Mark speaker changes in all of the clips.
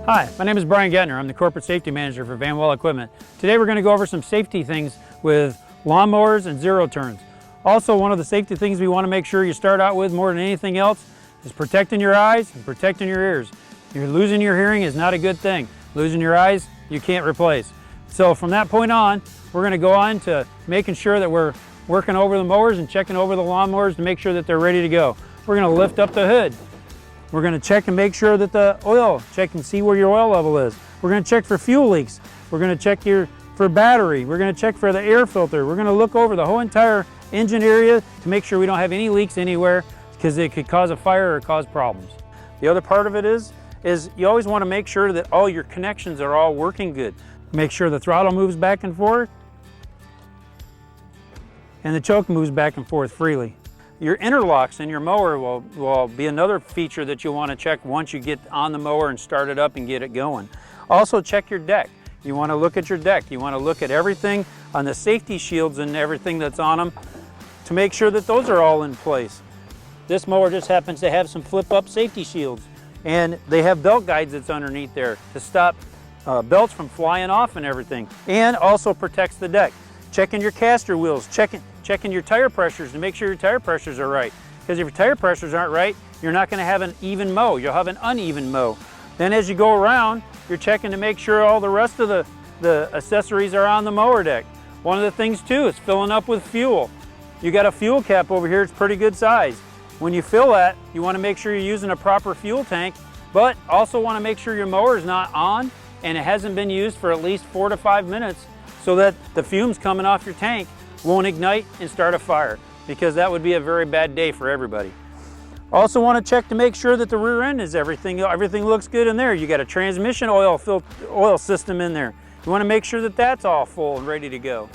Speaker 1: Hi, my name is Brian Gettner. I'm the Corporate Safety Manager for Van Well Equipment. Today we're going to go over some safety things with lawnmowers and zero turns. Also, one of the safety things we want to make sure you start out with more than anything else is protecting your eyes and protecting your ears. You're losing your hearing is not a good thing. Losing your eyes, you can't replace. So from that point on, we're going to go on to making sure that we're working over the mowers and checking over the lawnmowers to make sure that they're ready to go. We're going to lift up the hood. We're going to check and make sure that the oil, check and see where your oil level is. We're going to check for fuel leaks. We're going to check for battery. We're going to check for the air filter. We're going to look over the whole entire engine area to make sure we don't have any leaks anywhere, because it could cause a fire or cause problems. The other part of it is you always want to make sure that all your connections are all working good. Make sure the throttle moves back and forth and the choke moves back and forth freely. Your interlocks in your mower will be another feature that you'll want to check once you get on the mower and start it up and get it going. Also check your deck. You want to look at your deck. You want to look at everything on the safety shields and everything that's on them to make sure that those are all in place. This mower just happens to have some flip-up safety shields, and they have belt guides that's underneath there to stop belts from flying off and everything, and also protects the deck. Checking your caster wheels, checking your tire pressures to make sure your tire pressures are right. Because if your tire pressures aren't right, you're not going to have an even mow. You'll have an uneven mow. Then as you go around, you're checking to make sure all the rest of the accessories are on the mower deck. One of the things too is filling up with fuel. You got a fuel cap over here, it's pretty good size. When you fill that, you want to make sure you're using a proper fuel tank, but also want to make sure your mower is not on and it hasn't been used for at least 4 to 5 minutes, so that the fumes coming off your tank won't ignite and start a fire, because that would be a very bad day for everybody. Also want to check to make sure that the rear end is everything looks good in there. You got a transmission oil system in there. You want to make sure that that's all full and ready to go.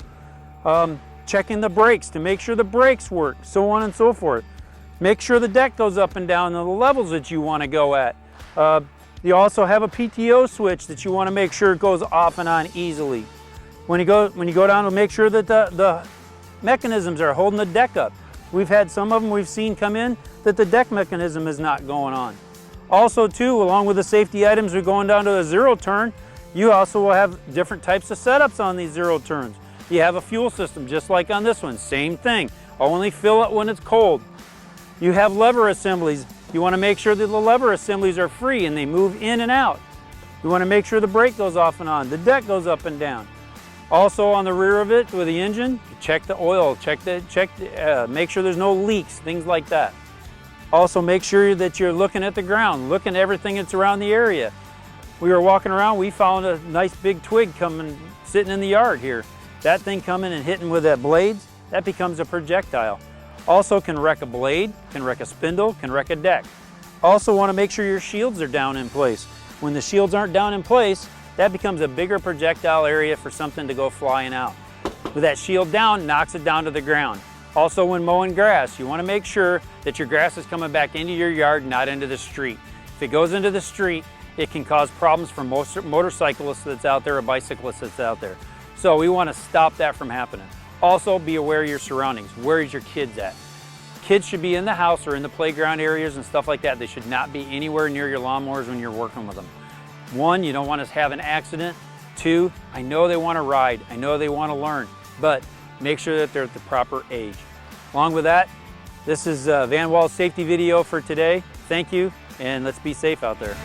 Speaker 1: Checking the brakes to make sure the brakes work, so on and so forth. Make sure the deck goes up and down to the levels that you want to go at. You also have a PTO switch that you want to make sure it goes off and on easily. When you go down to make sure that the mechanisms are holding the deck up. We've had some of them we've seen come in that the deck mechanism is not going on. Also too, along with the safety items, we're going down to a zero turn. You also will have different types of setups on these zero turns. You have a fuel system just like on this one, same thing. Only fill it when it's cold. You have lever assemblies. You want to make sure that the lever assemblies are free and they move in and out. You want to make sure the brake goes off and on, the deck goes up and down. Also on the rear of it with the engine, check the oil, make sure there's no leaks, things like that. Also make sure that you're looking at the ground, looking at everything that's around the area. We were walking around, we found a nice big twig sitting in the yard here. That thing coming and hitting with that blades, that becomes a projectile. Also can wreck a blade, can wreck a spindle, can wreck a deck. Also want to make sure your shields are down in place. When the shields aren't down in place, that becomes a bigger projectile area for something to go flying out. With that shield down, knocks it down to the ground. Also when mowing grass, you want to make sure that your grass is coming back into your yard, not into the street. If it goes into the street, it can cause problems for most motorcyclists that's out there or bicyclists that's out there. So we want to stop that from happening. Also be aware of your surroundings. Where is your kids at? Kids should be in the house or in the playground areas and stuff like that. They should not be anywhere near your lawnmowers when you're working with them. 1, you don't want to have an accident. 2, I know they want to ride. I know they want to learn, but make sure that they're at the proper age. Along with that, this is Van Well's safety video for today. Thank you, and let's be safe out there.